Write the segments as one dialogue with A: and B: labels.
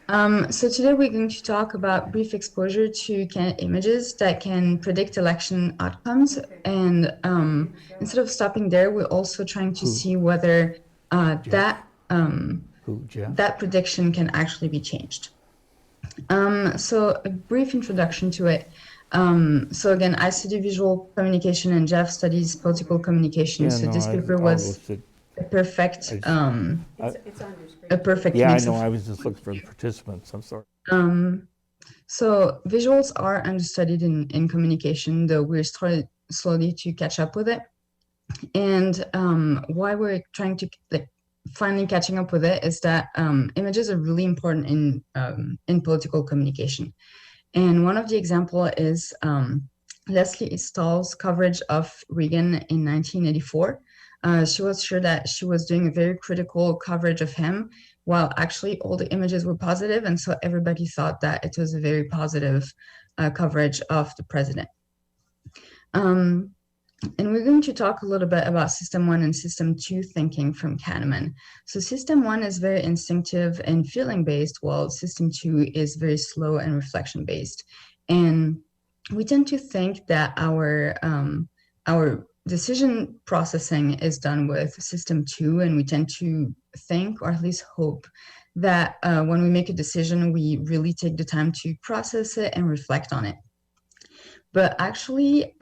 A: So today we're going to talk about brief exposure to candidate images that can predict election outcomes. And instead of stopping there, we're also trying to see whether
B: Jeff?
A: that prediction can actually be changed. So a brief introduction to it. So again, I study visual communication and Jeff studies political communication. So this paper was a perfect a perfect
B: Yeah, I
A: mix
B: know.
A: of.
B: I was just looking for the participants. I'm sorry.
A: So visuals are understudied in communication, though we're starting slowly to catch up with it. And why we're trying to finally catching up with it is that images are really important in political communication. And one of the example is Leslie Stahl's coverage of Reagan in 1984. She was sure that she was doing a very critical coverage of him, while actually all the images were positive, and so everybody thought that it was a very positive coverage of the president. And we're going to talk a little bit about System 1 and System 2 thinking from Kahneman. So System 1 is very instinctive and feeling-based, while System 2 is very slow and reflection-based. And we tend to think that our decision processing is done with System 2, and we tend to think, or at least hope, that when we make a decision, we really take the time to process it and reflect on it. But actually,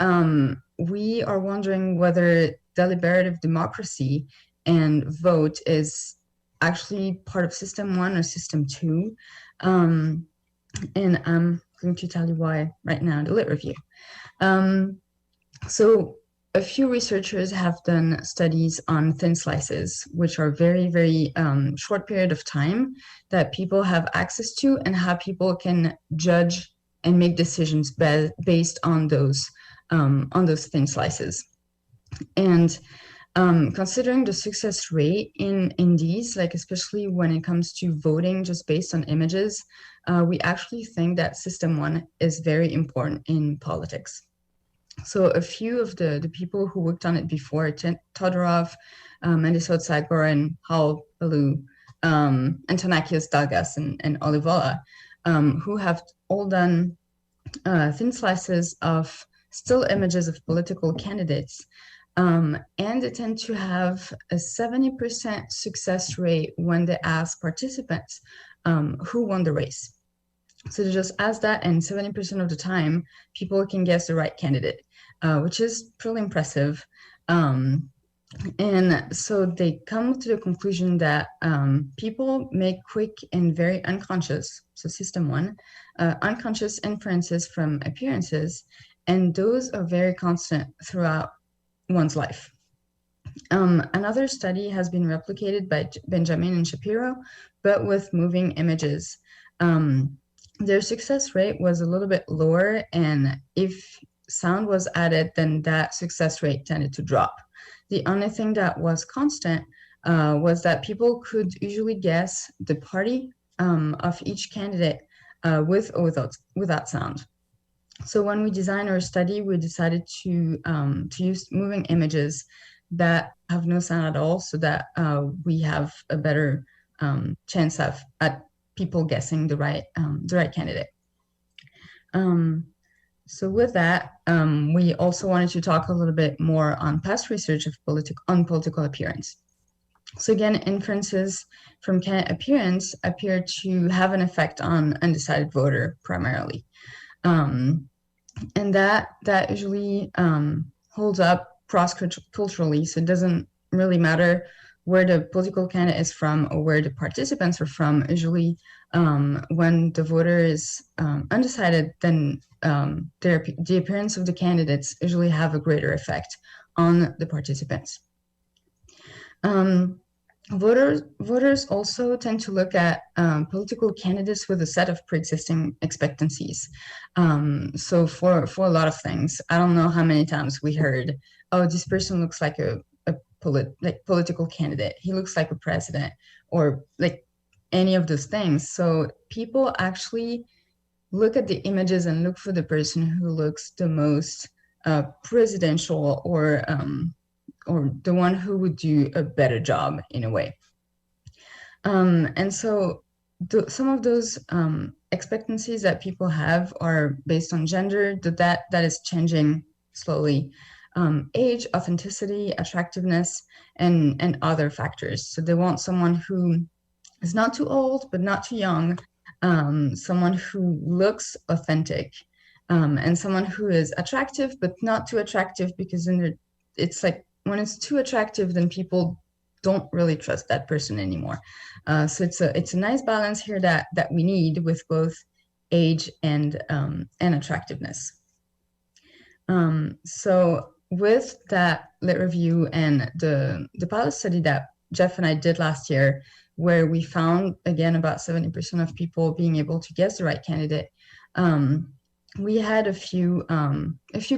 A: we are wondering whether deliberative democracy and vote is actually part of System 1 or System 2. And I'm going to tell you why right now in the lit review. So a few researchers have done studies on thin slices, which are very, very short period of time that people have access to, and how people can judge and make decisions based on those thin slices. And considering the success rate in these, like especially when it comes to voting just based on images, we actually think that System 1 is very important in politics. So a few of the people who worked on it before, Todorov, Mandisot Sagor, and Hal Ballou, Antonakios Dalgas, and Olivola, who have all done thin slices of still images of political candidates. And they tend to have a 70% success rate when they ask participants who won the race. So they just ask that, and 70% of the time, people can guess the right candidate, which is pretty impressive. And so they come to the conclusion that people make quick and very unconscious, so System 1, unconscious inferences from appearances, and those are very constant throughout one's life. Another study has been replicated by Benjamin and Shapiro, but with moving images. Their success rate was a little bit lower, and if sound was added, then that success rate tended to drop. The only thing that was constant was that people could usually guess the party of each candidate with or without sound. So when we designed our study, we decided to use moving images that have no sound at all, so that we have a better chance at people guessing the right candidate. So with that, we also wanted to talk a little bit more on past research of political appearance. So again, inferences from candidate appearance appear to have an effect on undecided voter primarily. And that usually holds up cross-culturally, so it doesn't really matter where the political candidate is from or where the participants are from. Usually when the voter is undecided, then the appearance of the candidates usually have a greater effect on the participants. Voters also tend to look at political candidates with a set of pre-existing expectancies. So for a lot of things, I don't know how many times we heard, oh, this person looks like a political candidate. He looks like a president, or like any of those things. So people actually look at the images and look for the person who looks the most presidential, or the one who would do a better job in a way. And so some of those expectancies that people have are based on gender, that is changing slowly. Age, authenticity, attractiveness, and other factors. So they want someone who is not too old, but not too young, someone who looks authentic, and someone who is attractive, but not too attractive, because then it's like when it's too attractive, then people don't really trust that person anymore. So it's a nice balance here that we need with both age and attractiveness. So with that lit review and the pilot study that Jeff and I did last year, where we found again about 70% of people being able to guess the right candidate, we had a few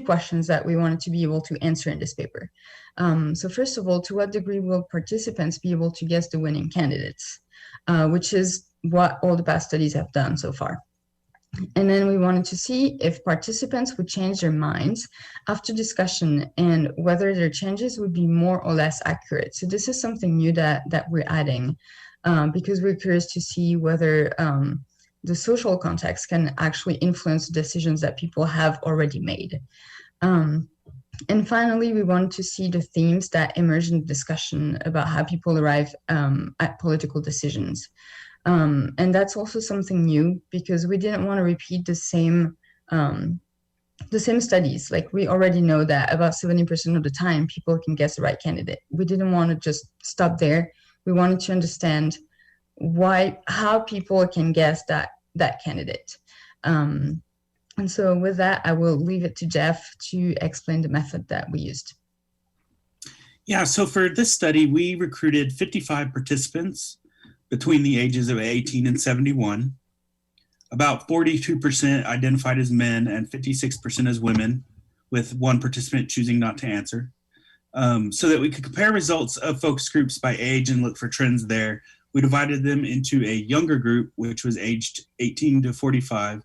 A: questions that we wanted to be able to answer in this paper. So first of all, to what degree will participants be able to guess the winning candidates, which is what all the past studies have done so far. And then we wanted to see if participants would change their minds after discussion and whether their changes would be more or less accurate. So this is something new that we're adding because we're curious to see whether the social context can actually influence decisions that people have already made. And finally, we wanted to see the themes that emerge in the discussion about how people arrive at political decisions. And that's also something new because we didn't want to repeat the same studies. Like we already know that about 70% of the time people can guess the right candidate. We didn't want to just stop there. We wanted to understand how people can guess that candidate. And so with that, I will leave it to Jeff to explain the method that we used.
C: Yeah, so for this study, we recruited 55 participants between the ages of 18 and 71. About 42% identified as men and 56% as women, with one participant choosing not to answer. So that we could compare results of focus groups by age and look for trends there, we divided them into a younger group, which was aged 18 to 45,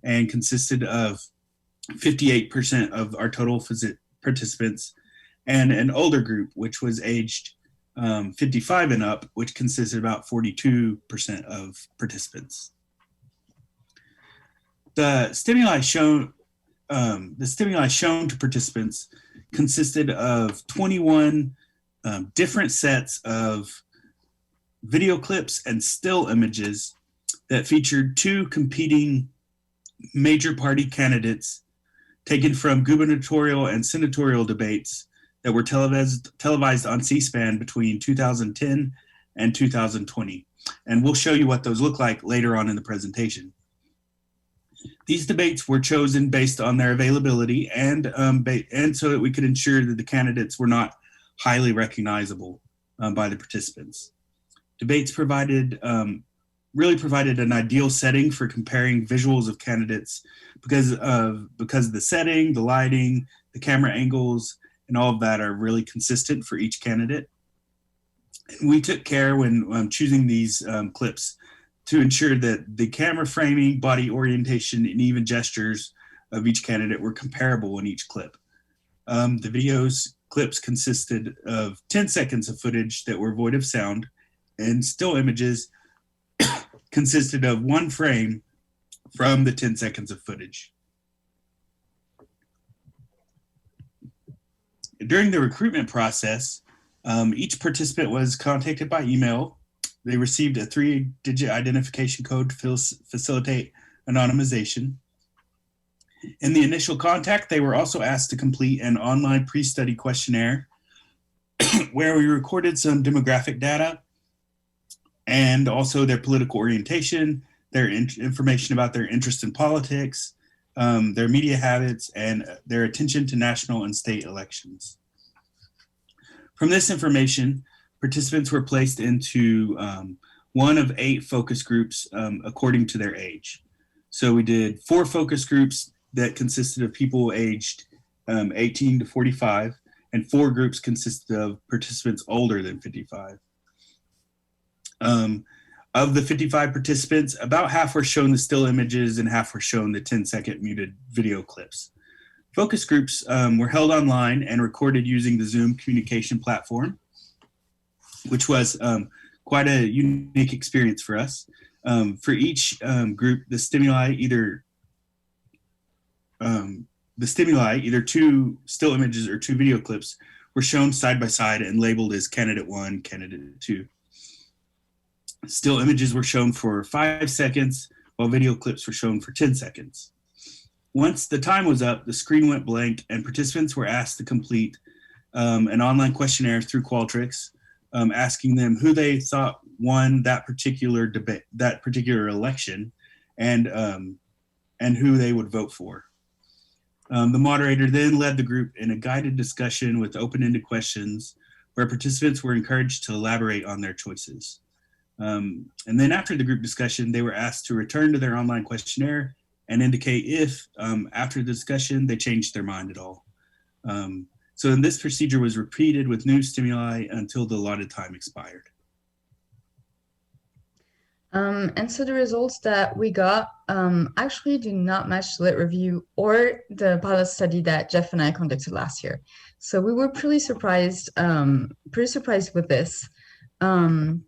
C: and consisted of 58% of our total participants, and an older group, which was aged 55 and up, which consisted of about 42% of participants. The stimuli shown to participants consisted of 21 different sets of video clips and still images that featured two competing major party candidates taken from gubernatorial and senatorial debates that were televised on C-SPAN between 2010 and 2020. And we'll show you what those look like later on in the presentation. These debates were chosen based on their availability and so that we could ensure that the candidates were not highly recognizable by the participants. Debates really provided an ideal setting for comparing visuals of candidates because of the setting, the lighting, the camera angles, and all of that are really consistent for each candidate. And we took care when choosing these clips to ensure that the camera framing, body orientation, and even gestures of each candidate were comparable in each clip. The clips consisted of 10 seconds of footage that were void of sound, and still images consisted of one frame from the 10 seconds of footage. During the recruitment process, each participant was contacted by email. They received a 3-digit identification code to facilitate anonymization. In the initial contact, they were also asked to complete an online pre-study questionnaire where we recorded some demographic data and also their political orientation, their information about their interest in politics, their media habits, and their attention to national and state elections. From this information, participants were placed into one of 8 focus groups according to their age. So we did 4 focus groups that consisted of people aged 18 to 45, and 4 groups consisted of participants older than 55. Of the 55 participants, about half were shown the still images and half were shown the 10-second muted video clips. Focus groups were held online and recorded using the Zoom communication platform, which was quite a unique experience for us. For each group, the stimuli, either two still images or two video clips, were shown side by side and labeled as candidate 1, candidate 2. Still images were shown for 5 seconds, while video clips were shown for 10 seconds. Once the time was up, the screen went blank and participants were asked to complete an online questionnaire through Qualtrics, asking them who they thought won that particular debate, that particular election, and who they would vote for. The moderator then led the group in a guided discussion with open-ended questions where participants were encouraged to elaborate on their choices. And then after the group discussion, they were asked to return to their online questionnaire and indicate if, after the discussion, they changed their mind at all. So then this procedure was repeated with new stimuli until the allotted time expired.
A: And so the results that we got actually do not match the lit review or the pilot study that Jeff and I conducted last year. So we were pretty surprised with this. And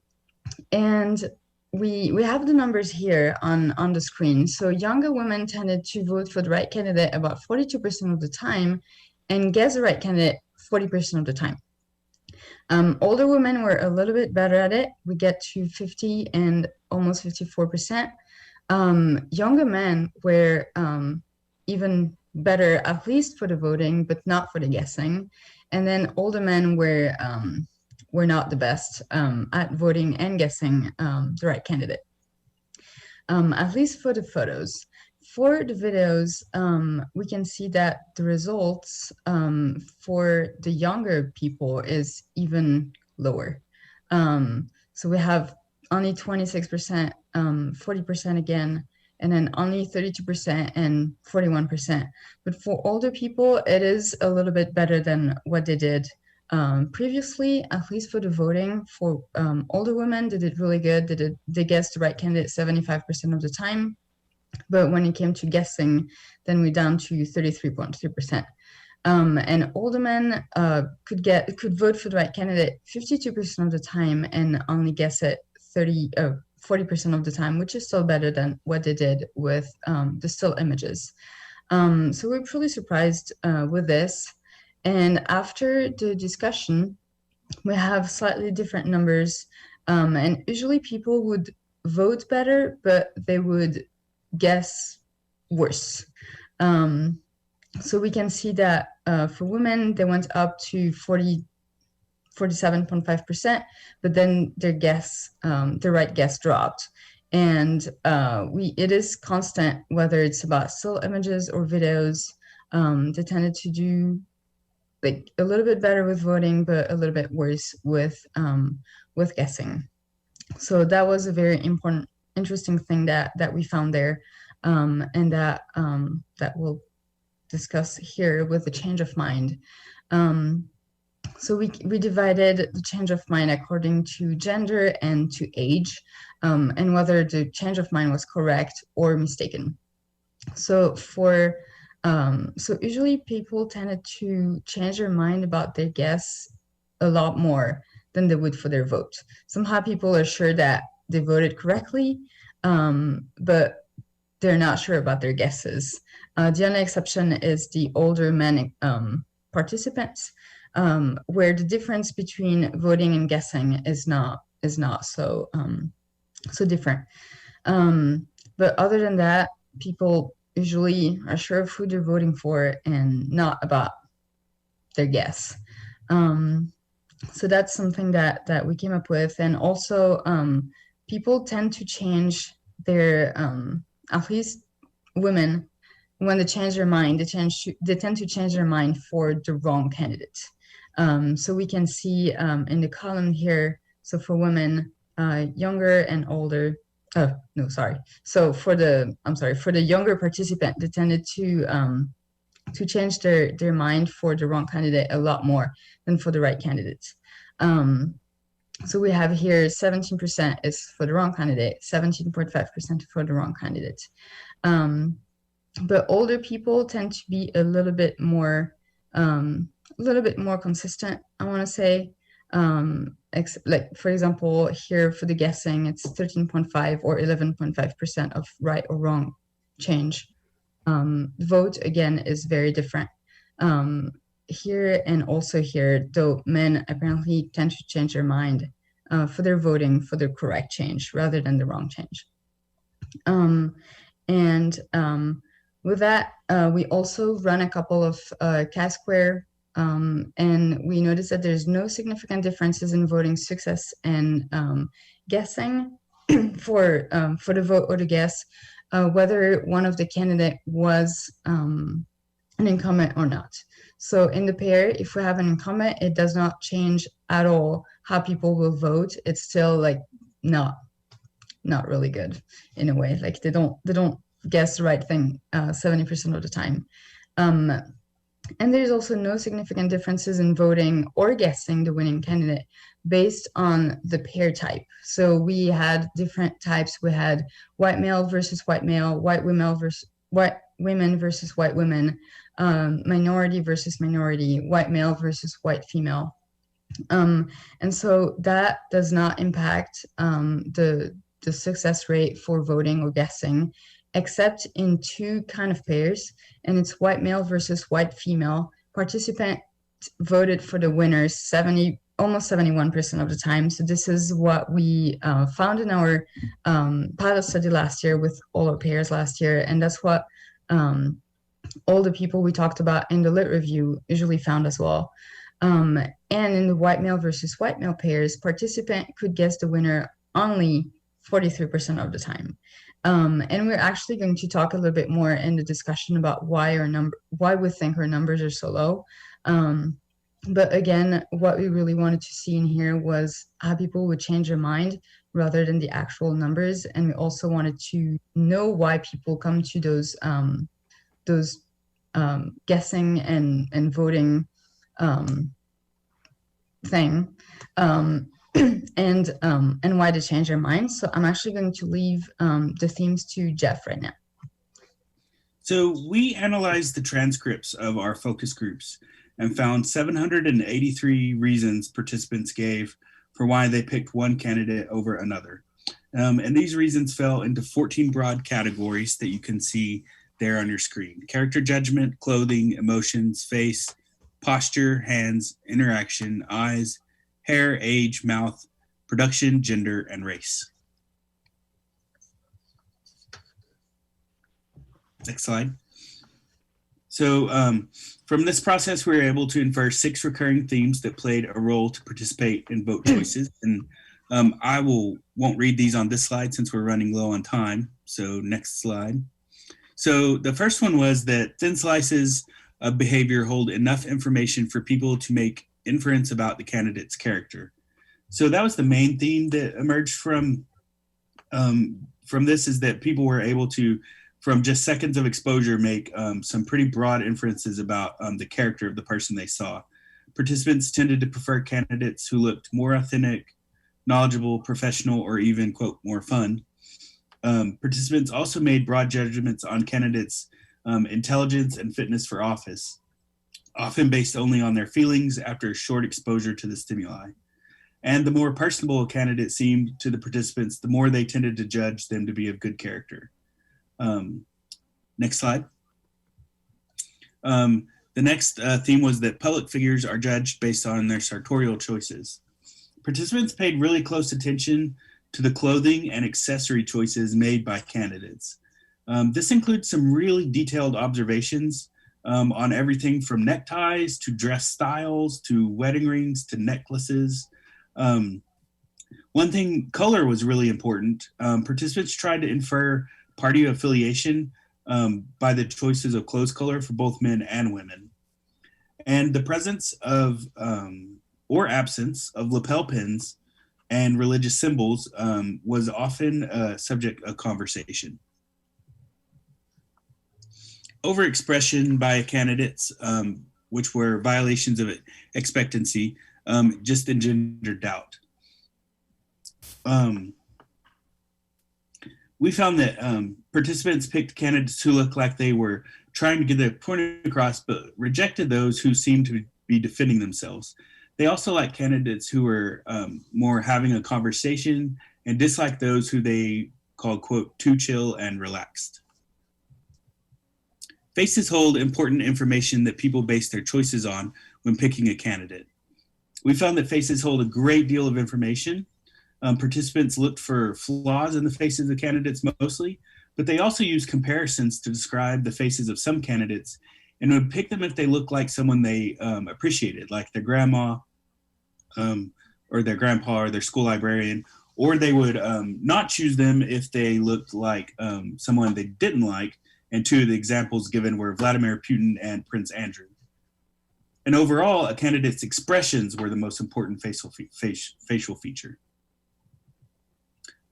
A: we have the numbers here on the screen. So younger women tended to vote for the right candidate about 42% of the time and guess the right candidate 40% of the time. Older women were a little bit better at it. We get to 50 and almost 54%. Younger men were even better, at least for the voting, but not for the guessing. And then older men were not the best at voting and guessing the right candidate, at least for the photos. For the videos, we can see that the results for the younger people is even lower. So we have only 26%, 40% again, and then only 32% and 41%. But for older people, it is a little bit better than what they did previously, at least for the voting. For older women, they did really good. They guessed the right candidate 75% of the time. But when it came to guessing, then we're down to 33.3%. And older men could vote for the right candidate 52% of the time and only guess it 40% of the time, which is still better than what they did with the still images. So we're pretty surprised with this. And after the discussion, we have slightly different numbers. And usually people would vote better, but they would guess worse. So we can see that for women, they went up to 47.5%, but then their right guess dropped. And it is constant, whether it's about still images or videos. They tended to do like a little bit better with voting, but a little bit worse with guessing. So that was a very interesting thing that we found there, and that we'll discuss here with the change of mind. So we divided the change of mind according to gender and to age, and whether the change of mind was correct or mistaken. So so usually people tended to change their mind about their guess a lot more than they would for their vote. Somehow people are sure that they voted correctly, but they're not sure about their guesses. The only exception is the older men participants, where the difference between voting and guessing is not so different. But other than that, people usually are sure of who they're voting for and not about their guess. So that's something that we came up with. And also, people tend to change their, at least women, when they change their mind, they tend to change their mind for the wrong candidate. So we can see in the column here, so for women, younger and older, So for the younger participant, they tended to change their mind for the wrong candidate a lot more than for the right candidate. So we have here 17% is for the wrong candidate, 17.5% for the wrong candidate. But older people tend to be a little bit more consistent, I want to say. Like, for example, here for the guessing, it's 13.5 or 11.5% of right or wrong change. Vote, again, is very different. Here and also here, though, men apparently tend to change their mind for their voting for the correct change rather than the wrong change. With that, we also run a couple of chi-square, and we notice that there's no significant differences in voting success and guessing for the vote or the guess, whether one of the candidate was an incumbent or not. So in the pair, if we have an incumbent, it does not change at all how people will vote. It's still like not really good in a way. Like they don't guess the right thing 70% of the time. And there's also no significant differences in voting or guessing the winning candidate based on the pair type. So we had different types. We had white male versus white male, white women versus white women, minority versus minority, white male versus white female. And so that does not impact the success rate for voting or guessing, except in two kind of pairs, and it's white male versus white female. Participant voted for the winners almost 71% of the time. So this is what we found in our pilot study last year with all our pairs last year, and that's what all the people we talked about in the lit review usually found as well. And in the white male versus white male pairs, participant could guess the winner only 43% of the time. And we're actually going to talk a little bit more in the discussion about why we think our numbers are so low. But again, what we really wanted to see in here was how people would change their mind rather than the actual numbers. And we also wanted to know why people come to those guessing and voting thing. And why they change their minds. So I'm actually going to leave the themes to Jeff right now.
C: So we analyzed the transcripts of our focus groups and found 783 reasons participants gave for why they picked one candidate over another. And these reasons fell into 14 broad categories that you can see there on your screen: character judgment, clothing, emotions, face, posture, hands, interaction, eyes, hair, age, mouth, production, gender, and race. Next slide. So from this process, we were able to infer 6 recurring themes that played a role to participate in vote choices. And I won't read these on this slide since we're running low on time. So next slide. So the first one was that thin slices of behavior hold enough information for people to make inference about the candidate's character. So that was the main theme that emerged from this, is that people were able to, from just seconds of exposure, make some pretty broad inferences about the character of the person they saw. Participants tended to prefer candidates who looked more authentic, knowledgeable, professional, or even, quote, more fun. Participants also made broad judgments on candidates' intelligence and fitness for office, often based only on their feelings after short exposure to the stimuli. And the more personable a candidate seemed to the participants, the more they tended to judge them to be of good character. Next slide. The next theme was that public figures are judged based on their sartorial choices. Participants paid really close attention to the clothing and accessory choices made by candidates. This includes some really detailed observations on everything from neckties to dress styles to wedding rings to necklaces. One thing, color was really important. Participants tried to infer party affiliation by the choices of clothes color for both men and women. And the presence of or absence of lapel pins and religious symbols was often a subject of conversation. Overexpression by candidates, which were violations of expectancy, just engendered doubt. We found that participants picked candidates who looked like they were trying to get their point across, but rejected those who seemed to be defending themselves. They also like candidates who were more having a conversation and dislike those who they called, quote, too chill and relaxed. Faces hold important information that people base their choices on when picking a candidate. We found that faces hold a great deal of information. Participants looked for flaws in the faces of candidates mostly, but they also used comparisons to describe the faces of some candidates and would pick them if they looked like someone they appreciated, like their grandma or their grandpa or their school librarian, or they would not choose them if they looked like someone they didn't like. And two of the examples given were Vladimir Putin and Prince Andrew. And overall, a candidate's expressions were the most important facial feature.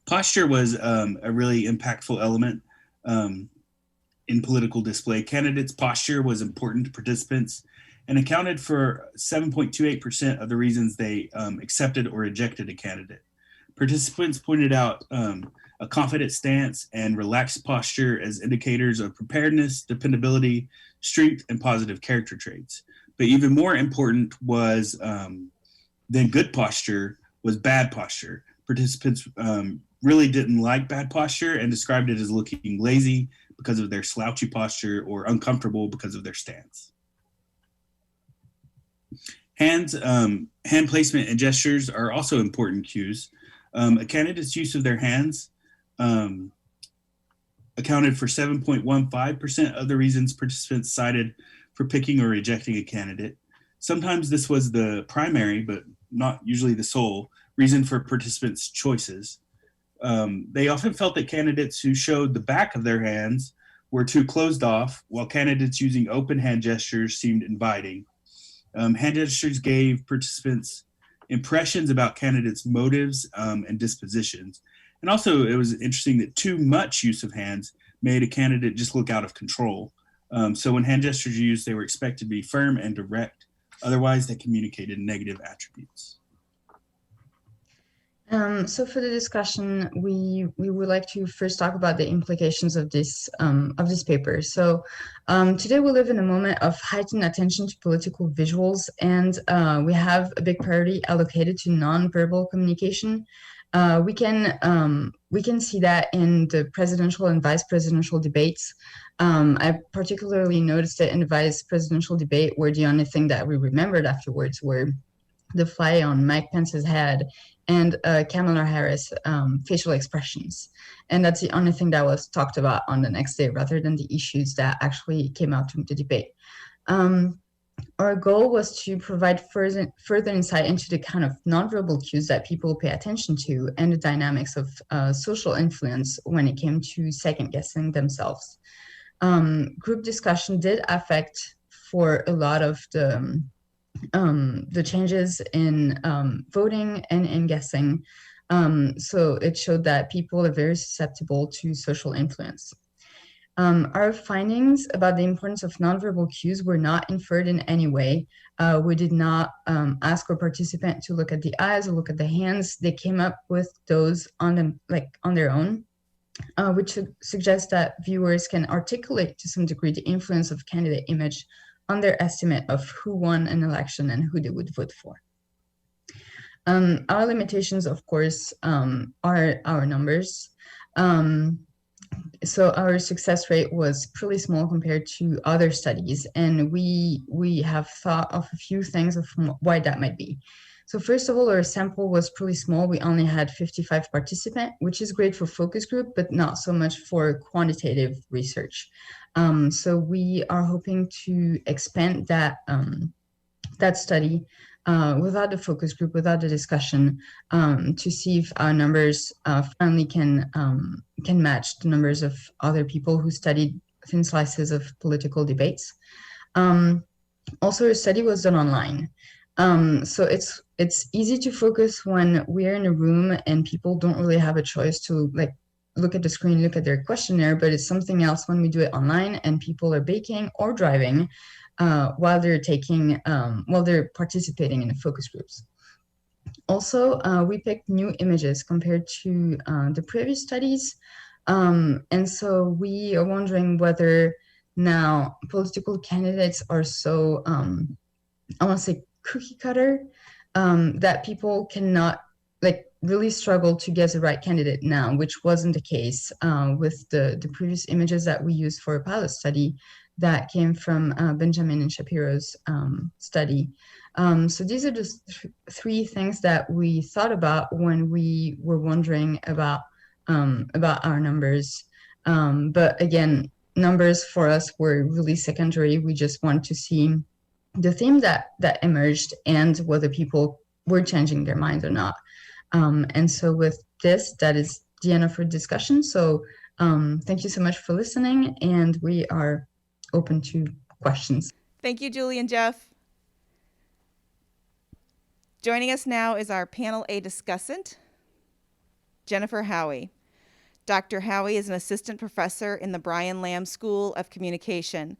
C: Posture was a really impactful element in political display. Candidates' posture was important to participants and accounted for 7.28% of the reasons they accepted or rejected a candidate. Participants pointed out a confident stance and relaxed posture as indicators of preparedness, dependability, strength, and positive character traits. But even more important was than good posture was bad posture. Participants really didn't like bad posture and described it as looking lazy because of their slouchy posture or uncomfortable because of their stance. Hand placement and gestures are also important cues. A candidate's use of their hands accounted for 7.15% of the reasons participants cited for picking or rejecting a candidate. Sometimes this was the primary, but not usually the sole, reason for participants' choices. They often felt that candidates who showed the back of their hands were too closed off, while candidates using open hand gestures seemed inviting. Hand gestures gave participants impressions about candidates' motives and dispositions. And also, it was interesting that too much use of hands made a candidate just look out of control. So when hand gestures are used, they were expected to be firm and direct. Otherwise, they communicated negative attributes.
A: So for the discussion, we would like to first talk about the implications of this paper. So today we live in a moment of heightened attention to political visuals, and we have a big priority allocated to nonverbal communication. We can see that in the presidential and vice presidential debates. I particularly noticed it in the vice presidential debate, where the only thing that we remembered afterwards were the fly on Mike Pence's head and Kamala Harris facial expressions. And that's the only thing that was talked about on the next day, rather than the issues that actually came out from the debate. Our goal was to provide further insight into the kind of nonverbal cues that people pay attention to and the dynamics of social influence when it came to second-guessing themselves. Group discussion did affect for a lot of the changes in voting and in guessing. So it showed that people are very susceptible to social influence. Our findings about the importance of nonverbal cues were not inferred in any way. We did not ask our participant to look at the eyes or look at the hands. They came up with those on them, on their own, which suggests that viewers can articulate to some degree the influence of candidate image on their estimate of who won an election and who they would vote for. Our limitations, of course, are our numbers. So our success rate was pretty small compared to other studies, and we have thought of a few things of why that might be. So first of all, our sample was pretty small. We only had 55 participants, which is great for focus group, but not so much for quantitative research. So we are hoping to expand that study without the focus group, without the discussion, to see if our numbers finally can match the numbers of other people who studied thin slices of political debates. Also, the study was done online. So it's easy to focus when we're in a room and people don't really have a choice to look at the screen, look at their questionnaire, but it's something else when we do it online and people are baking or driving while they're participating in the focus groups. Also, we picked new images compared to the previous studies. And so we are wondering whether now political candidates are so, I want to say cookie cutter, that people cannot really struggle to guess the right candidate now, which wasn't the case with the previous images that we used for a pilot study that came from Benjamin and Shapiro's study. So these are just three things that we thought about when we were wondering about our numbers. But again, numbers for us were really secondary. We just wanted to see the theme that emerged and whether people were changing their minds or not. And so with this, that is the end of our discussion. So thank you so much for listening, and we are open to questions.
D: Thank you, Julie and Jeff. Joining us now is our Panel A discussant, Jennifer Howie. Dr. Howie is an assistant professor in the Brian Lamb School of Communication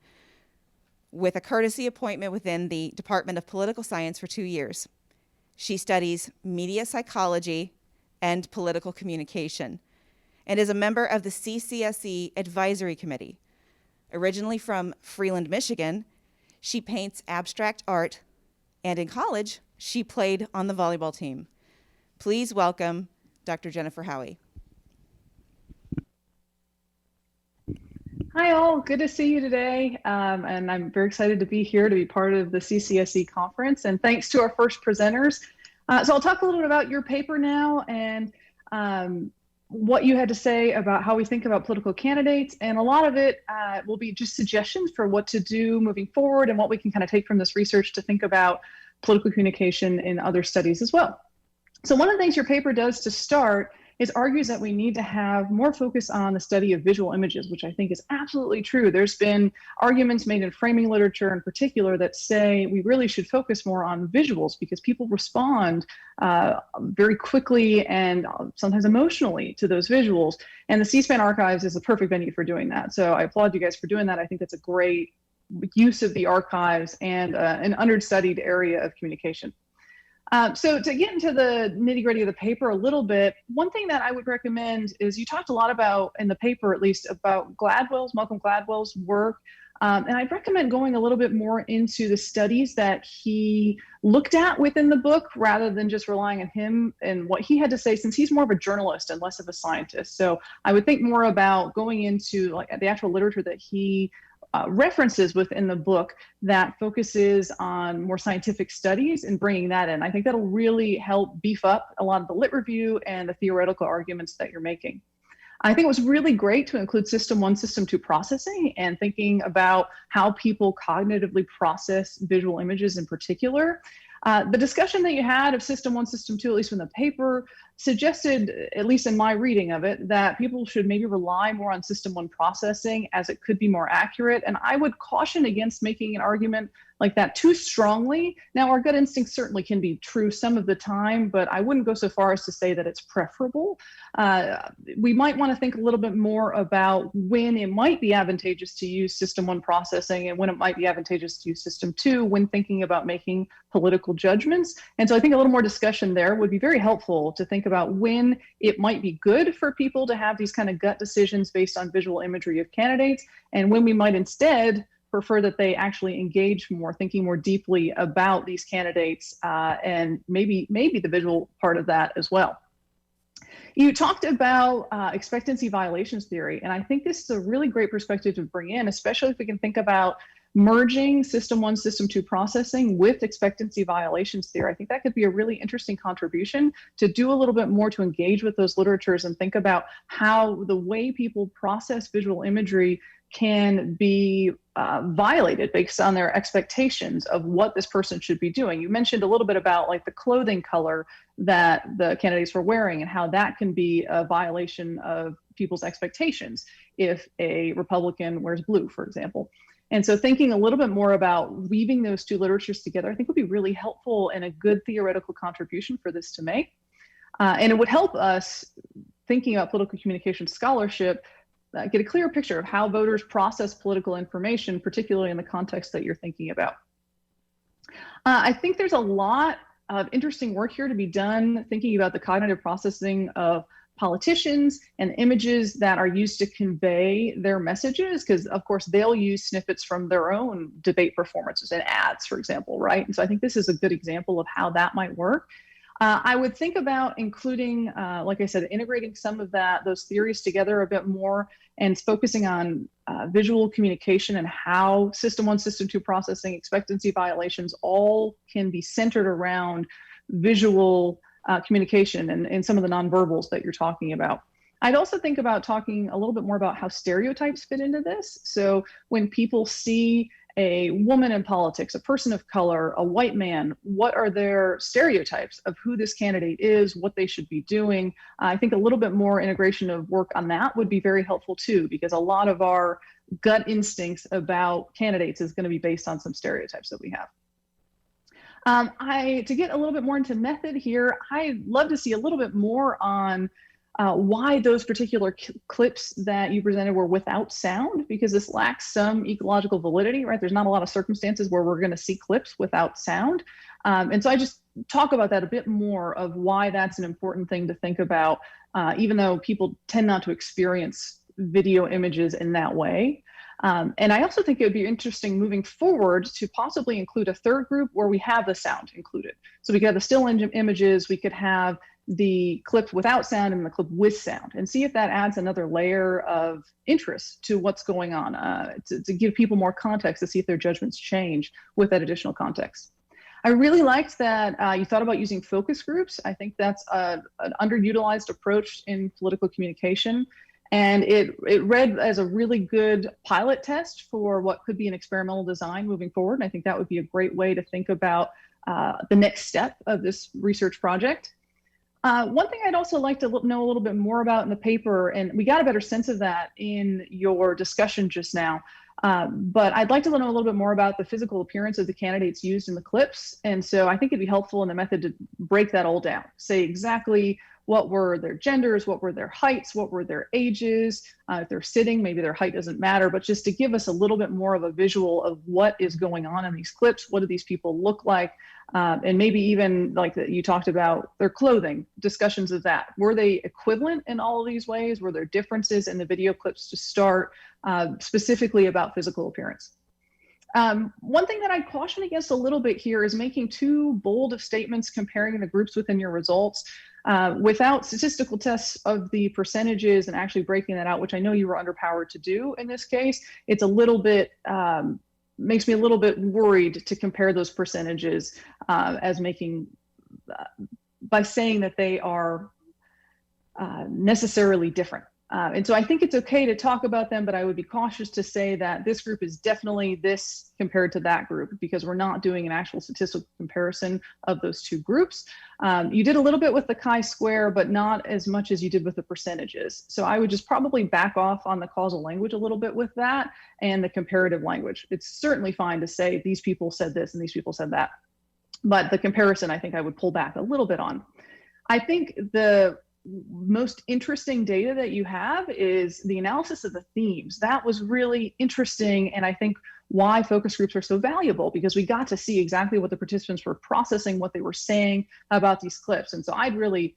D: with a courtesy appointment within the Department of Political Science for 2 years. She studies media psychology and political communication and is a member of the CCSE Advisory Committee. Originally from Freeland, Michigan, she paints abstract art, and in college, she played on the volleyball team. Please welcome Dr. Jennifer Howie.
E: Hi all, good to see you today. And I'm very excited to be here to be part of the CCSE conference. And thanks to our first presenters. So I'll talk a little bit about your paper now and what you had to say about how we think about political candidates. And a lot of it will be just suggestions for what to do moving forward and what we can kind of take from this research to think about political communication in other studies as well. So one of the things your paper does to start is argues that we need to have more focus on the study of visual images, which I think is absolutely true. There's been arguments made in framing literature in particular that say we really should focus more on visuals because people respond very quickly and sometimes emotionally to those visuals. And the C-SPAN archives is the perfect venue for doing that. So I applaud you guys for doing that. I think that's a great use of the archives and an understudied area of communication. So to get into the nitty-gritty of the paper a little bit, one thing that I would recommend is you talked a lot about, in the paper at least, about Malcolm Gladwell's work. And I'd recommend going a little bit more into the studies that he looked at within the book rather than just relying on him and what he had to say, since he's more of a journalist and less of a scientist. So I would think more about going into like the actual literature that he references within the book that focuses on more scientific studies and bringing that in. I think that'll really help beef up a lot of the lit review and the theoretical arguments that you're making. I think it was really great to include System 1, System 2 processing and thinking about how people cognitively process visual images in particular. The discussion that you had of System 1, System 2, at least from the paper, suggested, at least in my reading of it, that people should maybe rely more on System 1 processing as it could be more accurate. And I would caution against making an argument like that too strongly. Now, our gut instincts certainly can be true some of the time, but I wouldn't go so far as to say that it's preferable. We might want to think a little bit more about when it might be advantageous to use System 1 processing and when it might be advantageous to use System 2 when thinking about making political judgments. And so I think a little more discussion there would be very helpful to think about when it might be good for people to have these kind of gut decisions based on visual imagery of candidates, and when we might instead prefer that they actually engage more, thinking more deeply about these candidates and maybe the visual part of that as well. You talked about expectancy violations theory, and I think this is a really great perspective to bring in, especially if we can think about merging System 1, System 2 processing with expectancy violations theory. I think that could be a really interesting contribution to do a little bit more to engage with those literatures and think about how the way people process visual imagery can be violated based on their expectations of what this person should be doing. You mentioned a little bit about like the clothing color that the candidates were wearing and how that can be a violation of people's expectations if a Republican wears blue, for example. And so thinking a little bit more about weaving those two literatures together, I think would be really helpful and a good theoretical contribution for this to make. And it would help us, thinking about political communication scholarship, get a clearer picture of how voters process political information, particularly in the context that you're thinking about. I think there's a lot of interesting work here to be done, thinking about the cognitive processing of politicians and images that are used to convey their messages, because of course they'll use snippets from their own debate performances and ads, for example, right? And so I think this is a good example of how that might work. I would think about including, like I said, integrating some of those theories together a bit more and focusing on visual communication and how System 1, System 2 processing, expectancy violations all can be centered around visual communication and some of the nonverbals that you're talking about. I'd also think about talking a little bit more about how stereotypes fit into this. So when people see a woman in politics, a person of color, a white man, what are their stereotypes of who this candidate is, what they should be doing? I think a little bit more integration of work on that would be very helpful too, because a lot of our gut instincts about candidates is going to be based on some stereotypes that we have. To get a little bit more into method here, I'd love to see a little bit more on why those particular clips that you presented were without sound, because this lacks some ecological validity, right? There's not a lot of circumstances where we're going to see clips without sound. And so I just talk about that a bit more of why that's an important thing to think about, even though people tend not to experience video images in that way. And I also think it would be interesting moving forward to possibly include a third group where we have the sound included. So we could have the still images, we could have the clip without sound and the clip with sound, and see if that adds another layer of interest to what's going on, to give people more context, to see if their judgments change with that additional context. I really liked that you thought about using focus groups. I think that's an underutilized approach in political communication. And it read as a really good pilot test for what could be an experimental design moving forward. And I think that would be a great way to think about the next step of this research project. One thing I'd also like to know a little bit more about in the paper, and we got a better sense of that in your discussion just now, but I'd like to know a little bit more about the physical appearance of the candidates used in the clips. And so I think it'd be helpful in the method to break that all down, say exactly what were their genders, what were their heights, what were their ages, if they're sitting, maybe their height doesn't matter, but just to give us a little bit more of a visual of what is going on in these clips, what do these people look like, and maybe even like you talked about their clothing, discussions of that. Were they equivalent in all of these ways? Were there differences in the video clips to start, specifically about physical appearance? One thing that I'd caution against a little bit here is making too bold of statements comparing the groups within your results without statistical tests of the percentages and actually breaking that out, which I know you were underpowered to do in this case. It's a little bit, makes me a little bit worried to compare those percentages as making, by saying that they are necessarily different. And so I think it's okay to talk about them, but I would be cautious to say that this group is definitely this compared to that group, because we're not doing an actual statistical comparison of those two groups. You did a little bit with the chi-square, but not as much as you did with the percentages. So I would just probably back off on the causal language a little bit with that and the comparative language. It's certainly fine to say these people said this and these people said that, but the comparison I think I would pull back a little bit on. I think the most interesting data that you have is the analysis of the themes. That was really interesting, and I think why focus groups are so valuable, because we got to see exactly what the participants were processing, what they were saying about these clips. And so I'd really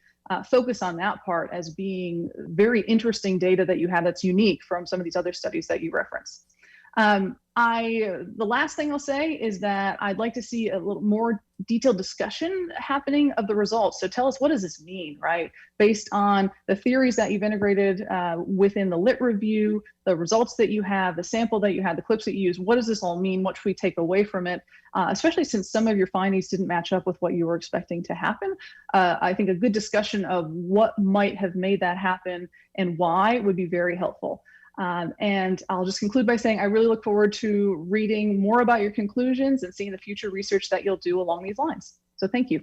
E: focus on that part as being very interesting data that you have that's unique from some of these other studies that you referenced. The last thing I'll say is that I'd like to see a little more detailed discussion happening of the results. So tell us, what does this mean, right? Based on the theories that you've integrated within the lit review, the results that you have, the sample that you have, the clips that you use, what does this all mean? What should we take away from it? Especially since some of your findings didn't match up with what you were expecting to happen. I think a good discussion of what might have made that happen and why would be very helpful. And I'll just conclude by saying I really look forward to reading more about your conclusions and seeing the future research that you'll do along these lines. So thank you.